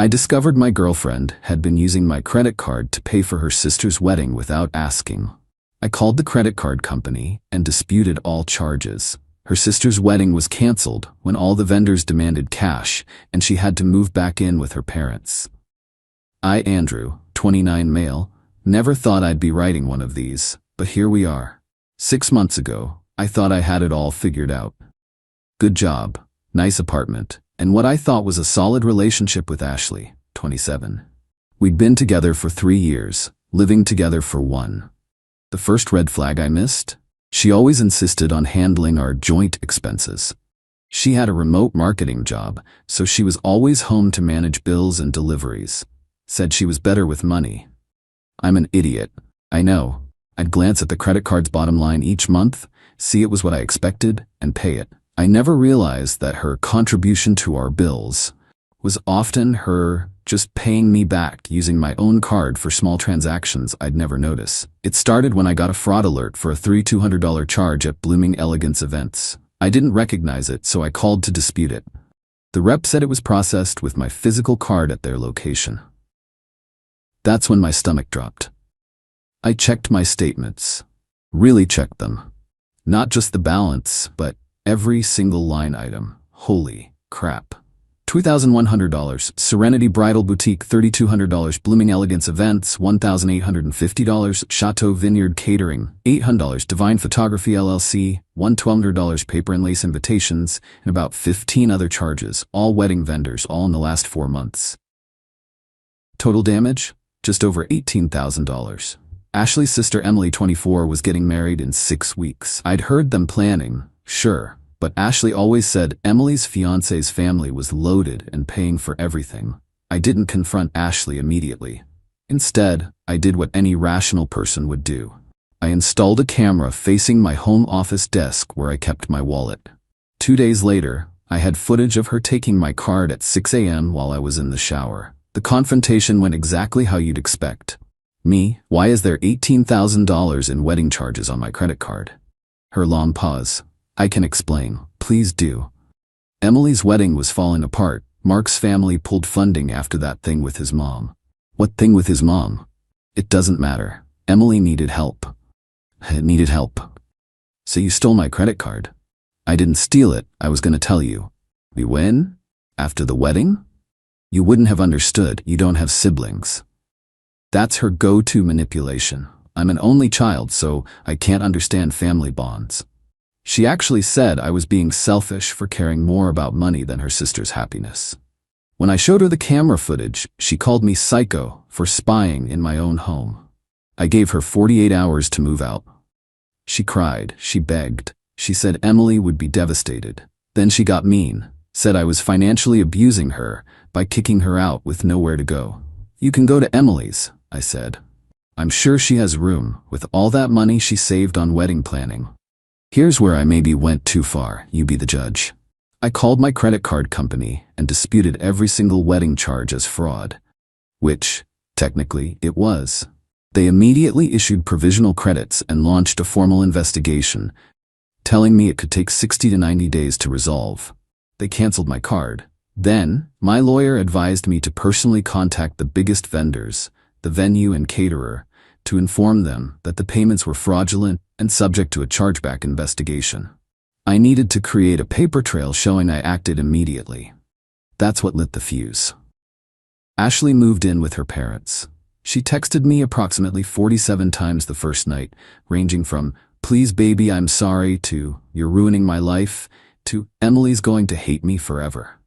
I discovered my girlfriend had been using my credit card to pay for her sister's wedding without asking. I called the credit card company and disputed all charges. Her sister's wedding was canceled when all the vendors demanded cash, and she had to move back in with her parents. I, Andrew, 29 male, never thought I'd be writing one of these, but here we are. 6 months ago, I thought I had it all figured out. Good job, nice apartment, and what I thought was a solid relationship with Ashley, 27. We'd been together for 3 years, living together for 1. The first red flag I missed? She always insisted on handling our joint expenses. She had a remote marketing job, so she was always home to manage bills and deliveries. Said she was better with money. I'm an idiot, I know. I'd glance at the credit card's bottom line each month, see it was what I expected, and pay it. I never realized that her contribution to our bills was often her just paying me back using my own card for small transactions I'd never notice. It started when I got a fraud alert for a $3,200 charge at Blooming Elegance events. I didn't recognize it, so I called to dispute it. The rep said it was processed with my physical card at their location. That's when my stomach dropped. I checked my statements. Really checked them. Not just the balance, but every single line item. Holy crap. $2,100, Serenity Bridal Boutique $3,200, Blooming Elegance Events $1,850, Chateau Vineyard Catering $800, Divine Photography LLC $1,200, Paper and Lace Invitations, and about 15 other charges, all wedding vendors, all in the last 4 months. Total damage? Just over $18,000. Ashley's sister Emily, 24, was getting married in 6 weeks. I'd heard them planning, sure. But Ashley always said Emily's fiancé's family was loaded and paying for everything. I didn't confront Ashley immediately. Instead, I did what any rational person would do. I installed a camera facing my home office desk where I kept my wallet. 2 days later, I had footage of her taking my card at 6 a.m. while I was in the shower. The confrontation went exactly how you'd expect. Me, why is there $18,000 in wedding charges on my credit card? Her long pause. I can explain. Please do. Emily's wedding was falling apart. Mark's family pulled funding after that thing with his mom. What thing with his mom? It doesn't matter. Emily needed help. It needed help. So you stole my credit card. I didn't steal it, I was gonna tell you. We win? After the wedding? You wouldn't have understood, you don't have siblings. That's her go-to manipulation. I'm an only child, so I can't understand family bonds. She actually said I was being selfish for caring more about money than her sister's happiness. When I showed her the camera footage, she called me psycho for spying in my own home. I gave her 48 hours to move out. She cried, she begged. She said Emily would be devastated. Then she got mean, said I was financially abusing her by kicking her out with nowhere to go. You can go to Emily's, I said. I'm sure she has room with all that money she saved on wedding planning. Here's where I maybe went too far, you be the judge. I called my credit card company and disputed every single wedding charge as fraud. Which, technically, it was. They immediately issued provisional credits and launched a formal investigation, telling me it could take 60 to 90 days to resolve. They canceled my card. Then, my lawyer advised me to personally contact the biggest vendors, the venue and caterer, to inform them that the payments were fraudulent and subject to a chargeback investigation. I needed to create a paper trail showing I acted immediately. That's what lit the fuse. Ashley moved in with her parents. She texted me approximately 47 times the first night, ranging from, "Please baby, I'm sorry," to, "You're ruining my life," to, "Emily's going to hate me forever."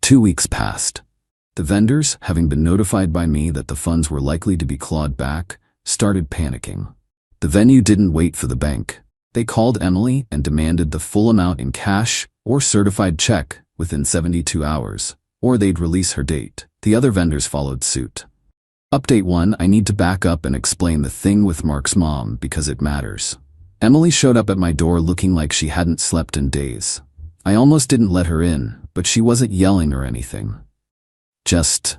2 weeks passed. The vendors, having been notified by me that the funds were likely to be clawed back, started panicking. The venue didn't wait for the bank. They called Emily and demanded the full amount in cash or certified check within 72 hours, or they'd release her date. The other vendors followed suit. Update 1, I need to back up and explain the thing with Mark's mom because it matters. Emily showed up at my door looking like she hadn't slept in days. I almost didn't let her in, but she wasn't yelling or anything. Just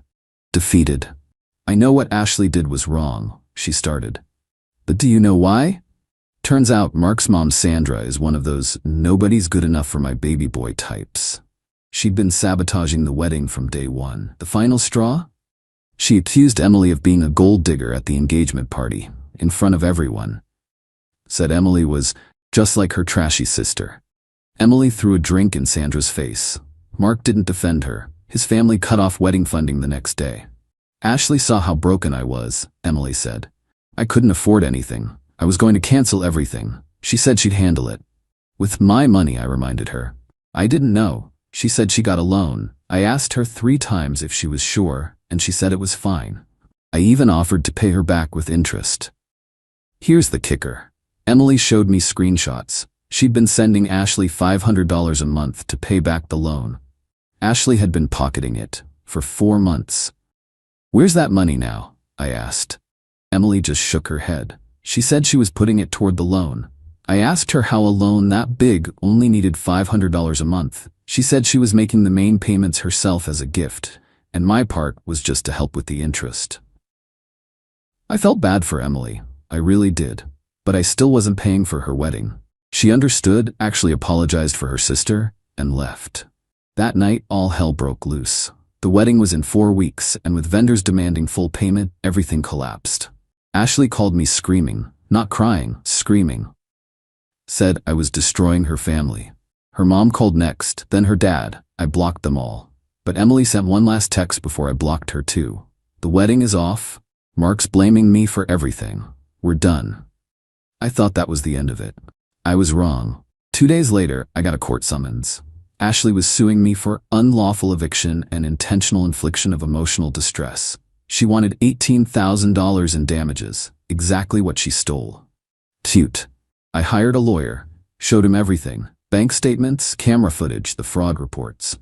defeated. "I know what Ashley did was wrong," she started. "But do you know why?" Turns out Mark's mom Sandra is one of those nobody's good enough for my baby boy types. She'd been sabotaging the wedding from day one. The final straw? She accused Emily of being a gold digger at the engagement party, in front of everyone. Said Emily was just like her trashy sister. Emily threw a drink in Sandra's face. Mark didn't defend her. His family cut off wedding funding the next day. Ashley saw how broken I was, Emily said. I couldn't afford anything. I was going to cancel everything. She said she'd handle it. With my money, I reminded her. I didn't know. She said she got a loan. I asked her 3 times if she was sure, and she said it was fine. I even offered to pay her back with interest. Here's the kicker. Emily showed me screenshots. She'd been sending Ashley $500 a month to pay back the loan. Ashley had been pocketing it for 4 months. Where's that money now? I asked. Emily just shook her head. She said she was putting it toward the loan. I asked her how a loan that big only needed $500 a month. She said she was making the main payments herself as a gift, and my part was just to help with the interest. I felt bad for Emily. I really did. But I still wasn't paying for her wedding. She understood, actually apologized for her sister, and left. That night, all hell broke loose. The wedding was in 4 weeks, and with vendors demanding full payment, everything collapsed. Ashley called me screaming, not crying, screaming. Said I was destroying her family. Her mom called next, then her dad. I blocked them all. But Emily sent one last text before I blocked her too. The wedding is off. Mark's blaming me for everything. We're done. I thought that was the end of it. I was wrong. 2 days later, I got a court summons. Ashley was suing me for unlawful eviction and intentional infliction of emotional distress. She wanted $18,000 in damages, exactly what she stole. Cute. I hired a lawyer, showed him everything, bank statements, camera footage, the fraud reports.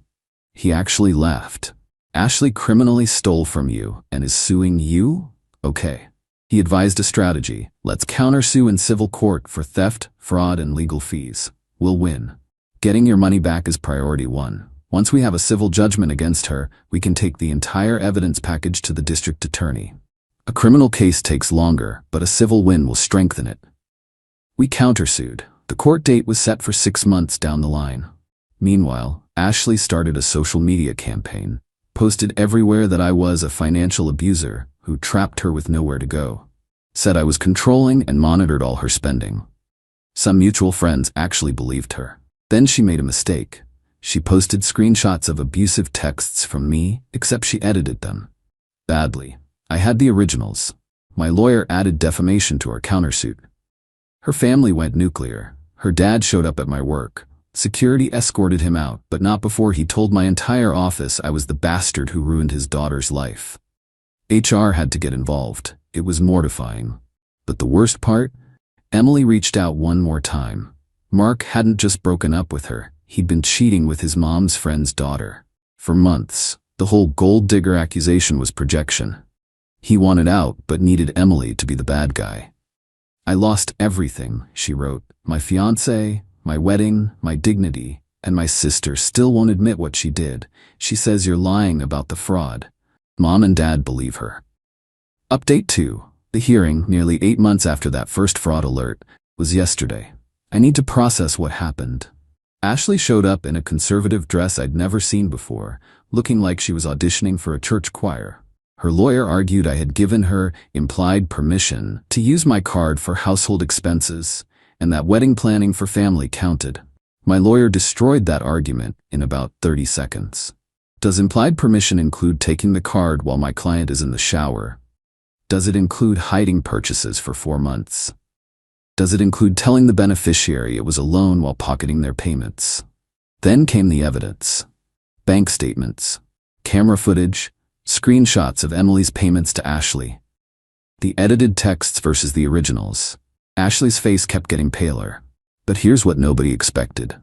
He actually laughed. Ashley criminally stole from you and is suing you? Okay. He advised a strategy. Let's countersue in civil court for theft, fraud, and legal fees. We'll win. Getting your money back is priority 1. Once we have a civil judgment against her, we can take the entire evidence package to the district attorney. A criminal case takes longer, but a civil win will strengthen it. We countersued. The court date was set for 6 months down the line. Meanwhile, Ashley started a social media campaign, posted everywhere that I was a financial abuser who trapped her with nowhere to go. Said I was controlling and monitored all her spending. Some mutual friends actually believed her. Then she made a mistake. She posted screenshots of abusive texts from me, except she edited them. Badly. I had the originals. My lawyer added defamation to our countersuit. Her family went nuclear. Her dad showed up at my work. Security escorted him out, but not before he told my entire office I was the bastard who ruined his daughter's life. HR had to get involved. It was mortifying. But the worst part? Emily reached out one more time. Mark hadn't just broken up with her. He'd been cheating with his mom's friend's daughter. For months, the whole gold digger accusation was projection. He wanted out, but needed Emily to be the bad guy. I lost everything, she wrote. My fiancé, my wedding, my dignity, and my sister still won't admit what she did. She says you're lying about the fraud. Mom and Dad believe her. Update 2. The hearing, nearly 8 months after that first fraud alert, was yesterday. I need to process what happened. Ashley showed up in a conservative dress I'd never seen before, looking like she was auditioning for a church choir. Her lawyer argued I had given her implied permission to use my card for household expenses, and that wedding planning for family counted. My lawyer destroyed that argument in about 30 seconds. Does implied permission include taking the card while my client is in the shower? Does it include hiding purchases for 4 months? Does it include telling the beneficiary it was a loan while pocketing their payments? Then came the evidence. Bank statements, camera footage, screenshots of Emily's payments to Ashley. The edited texts versus the originals. Ashley's face kept getting paler. But here's what nobody expected.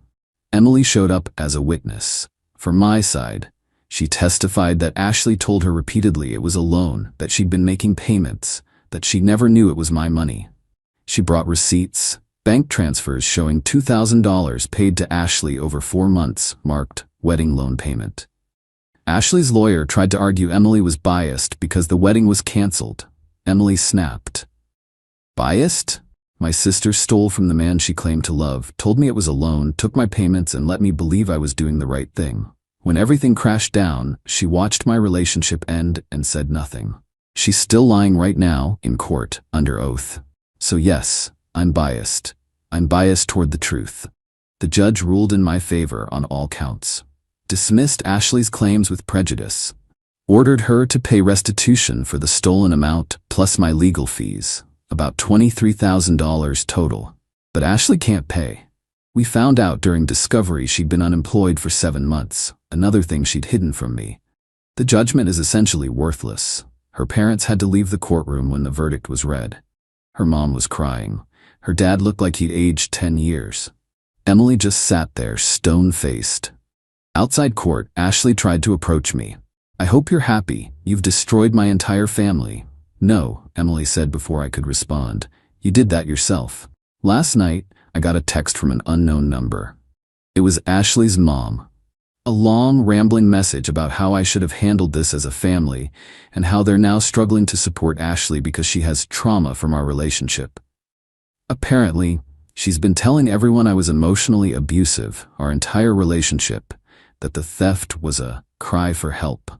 Emily showed up as a witness. For my side, she testified that Ashley told her repeatedly it was a loan, that she'd been making payments, that she never knew it was my money. She brought receipts, bank transfers showing $2,000 paid to Ashley over 4 months, marked wedding loan payment. Ashley's lawyer tried to argue Emily was biased because the wedding was canceled. Emily snapped. Biased? My sister stole from the man she claimed to love, told me it was a loan, took my payments, and let me believe I was doing the right thing. When everything crashed down, she watched my relationship end and said nothing. She's still lying right now, in court, under oath. So yes, I'm biased. I'm biased toward the truth. The judge ruled in my favor on all counts. Dismissed Ashley's claims with prejudice. Ordered her to pay restitution for the stolen amount plus my legal fees, about $23,000 total. But Ashley can't pay. We found out during discovery she'd been unemployed for 7 months, another thing she'd hidden from me. The judgment is essentially worthless. Her parents had to leave the courtroom when the verdict was read. Her mom was crying. Her dad looked like he'd aged 10 years. Emily just sat there, stone-faced. Outside court, Ashley tried to approach me. "I hope you're happy. You've destroyed my entire family." "No," Emily said before I could respond. "You did that yourself." Last night, I got a text from an unknown number. It was Ashley's mom. A long, rambling message about how I should have handled this as a family and how they're now struggling to support Ashley because she has trauma from our relationship. Apparently, she's been telling everyone I was emotionally abusive our entire relationship, that the theft was a cry for help.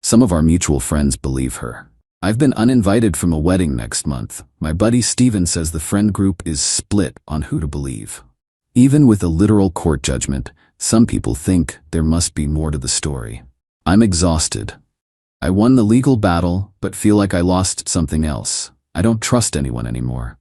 Some of our mutual friends believe her. I've been uninvited from a wedding next month. My buddy Steven says the friend group is split on who to believe. Even with a literal court judgment, some people think there must be more to the story. I'm exhausted. I won the legal battle, but feel like I lost something else. I don't trust anyone anymore.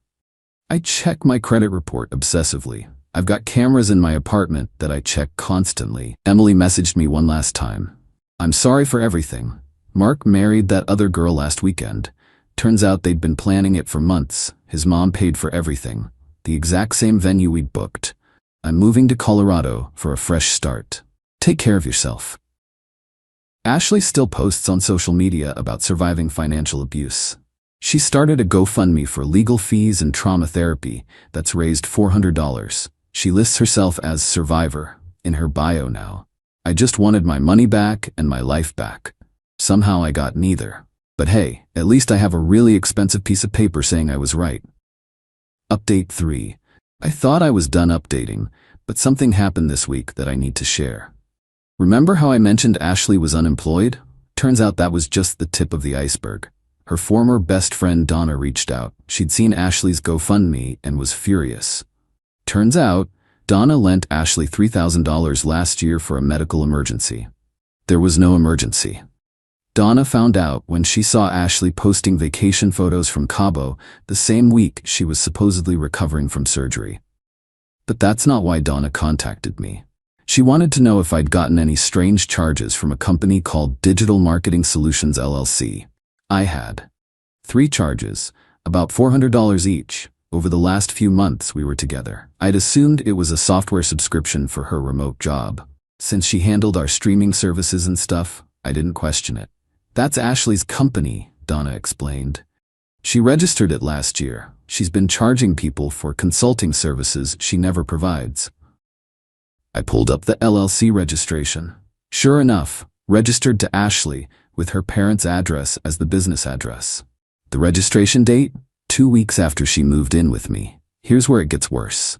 I check my credit report obsessively. I've got cameras in my apartment that I check constantly. Emily messaged me one last time. "I'm sorry for everything. Mark married that other girl last weekend. Turns out they'd been planning it for months. His mom paid for everything. The exact same venue we'd booked. I'm moving to Colorado for a fresh start. Take care of yourself." Ashley still posts on social media about surviving financial abuse. She started a GoFundMe for legal fees and trauma therapy that's raised $400. She lists herself as survivor in her bio now. "I just wanted my money back and my life back. Somehow I got neither. But hey, at least I have a really expensive piece of paper saying I was right." Update 3. I thought I was done updating, but something happened this week that I need to share. Remember how I mentioned Ashley was unemployed? Turns out that was just the tip of the iceberg. Her former best friend Donna reached out. She'd seen Ashley's GoFundMe and was furious. Turns out, Donna lent Ashley $3,000 last year for a medical emergency. There was no emergency. Donna found out when she saw Ashley posting vacation photos from Cabo the same week she was supposedly recovering from surgery. But that's not why Donna contacted me. She wanted to know if I'd gotten any strange charges from a company called Digital Marketing Solutions LLC. I had 3 charges, about $400 each. Over the last few months we were together. I'd assumed it was a software subscription for her remote job. Since she handled our streaming services and stuff, I didn't question it. "That's Ashley's company," Donna explained. "She registered it last year. She's been charging people for consulting services she never provides." I pulled up the LLC registration. Sure enough, registered to Ashley with her parents' address as the business address. The registration date? 2 weeks after she moved in with me. Here's where it gets worse.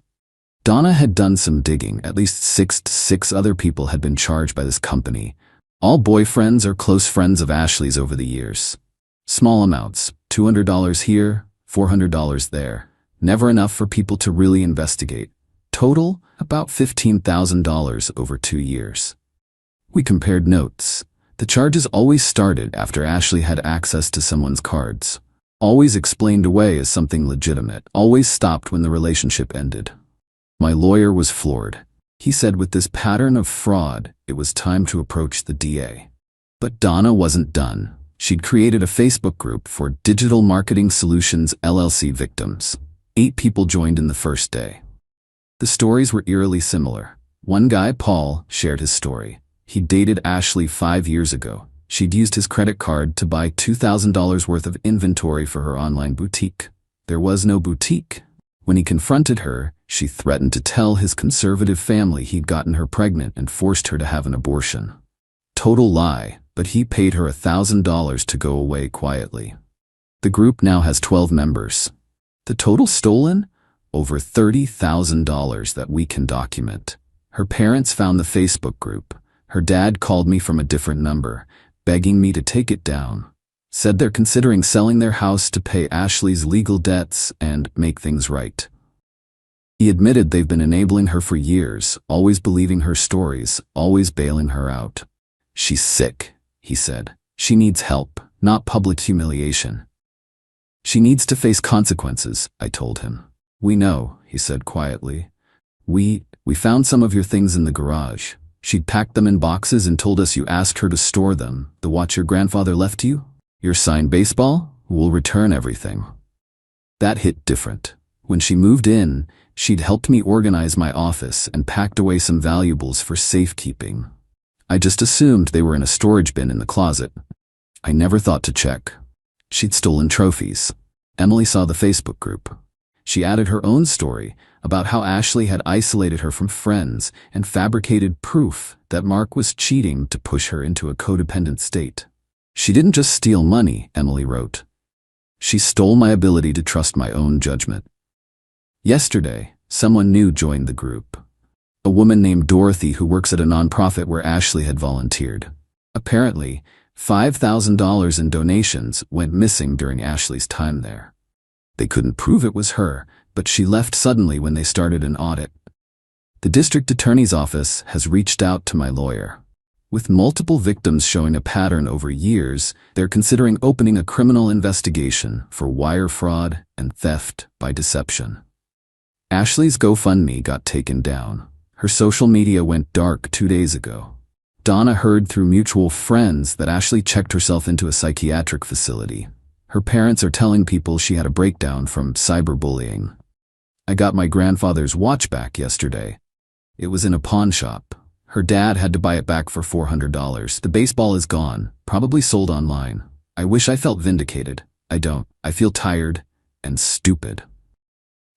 Donna had done some digging. At least 6 other people had been charged by this company. All boyfriends or close friends of Ashley's over the years. Small amounts, $200 here, $400 there. Never enough for people to really investigate. Total, about $15,000 over 2 years. We compared notes. The charges always started after Ashley had access to someone's cards. Always explained away as something legitimate. Always stopped when the relationship ended. My lawyer was floored. He said with this pattern of fraud, it was time to approach the DA. But Donna wasn't done. She'd created a Facebook group for Digital Marketing Solutions LLC victims. 8 people joined in the first day. The stories were eerily similar. One guy, Paul, shared his story. He dated Ashley 5 years ago. She'd used his credit card to buy $2,000 worth of inventory for her online boutique. There was no boutique. When he confronted her, she threatened to tell his conservative family he'd gotten her pregnant and forced her to have an abortion. Total lie, but he paid her $1,000 to go away quietly. The group now has 12 members. The total stolen? Over $30,000 that we can document. Her parents found the Facebook group. Her dad called me from a different number, begging me to take it down. Said they're considering selling their house to pay Ashley's legal debts and make things right. He admitted they've been enabling her for years, always believing her stories, always bailing her out. She's sick, he said. She needs help, not public humiliation. She needs to face consequences, I told him. We know, he said quietly. We found some of your things in the garage. She'd packed them in boxes and told us you asked her to store them. The watch your grandfather left you? Your signed baseball? We'll return everything. That hit different. When she moved in, she'd helped me organize my office and packed away some valuables for safekeeping. I just assumed they were in a storage bin in the closet. I never thought to check. She'd stolen trophies. Emily saw the Facebook group. She added her own story about how Ashley had isolated her from friends and fabricated proof that Mark was cheating to push her into a codependent state. She didn't just steal money, Emily wrote. She stole my ability to trust my own judgment. Yesterday, someone new joined the group. A woman named Dorothy who works at a nonprofit where Ashley had volunteered. Apparently, $5,000 in donations went missing during Ashley's time there. They couldn't prove it was her, but she left suddenly when they started an audit. The district attorney's office has reached out to my lawyer. With multiple victims showing a pattern over years, they're considering opening a criminal investigation for wire fraud and theft by deception. Ashley's GoFundMe got taken down. Her social media went dark 2 days ago. Donna heard through mutual friends that Ashley checked herself into a psychiatric facility. Her parents are telling people she had a breakdown from cyberbullying. I got my grandfather's watch back yesterday. It was in a pawn shop. Her dad had to buy it back for $400. The baseball is gone, probably sold online. I wish I felt vindicated. I don't. I feel tired and stupid.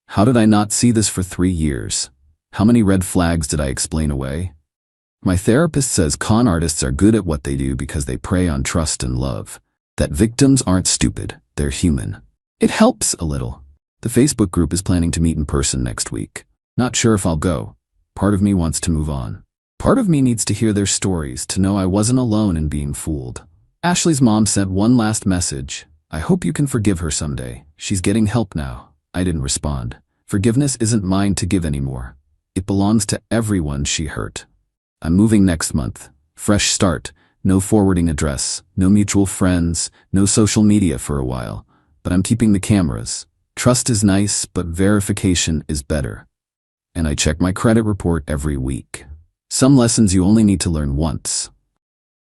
How did I not see this for 3 years? How many red flags did I explain away? My therapist says con artists are good at what they do because they prey on trust and love. That victims aren't stupid, they're human. It helps a little. The Facebook group is planning to meet in person next week. Not sure if I'll go. Part of me wants to move on. Part of me needs to hear their stories, to know I wasn't alone in being fooled. Ashley's mom sent one last message. I hope you can forgive her someday. She's getting help now. I didn't respond. Forgiveness isn't mine to give anymore. It belongs to everyone she hurt. I'm moving next month. Fresh start. No forwarding address. No mutual friends. No social media for a while. But I'm keeping the cameras. Trust is nice, but verification is better. And I check my credit report every week. Some lessons you only need to learn once.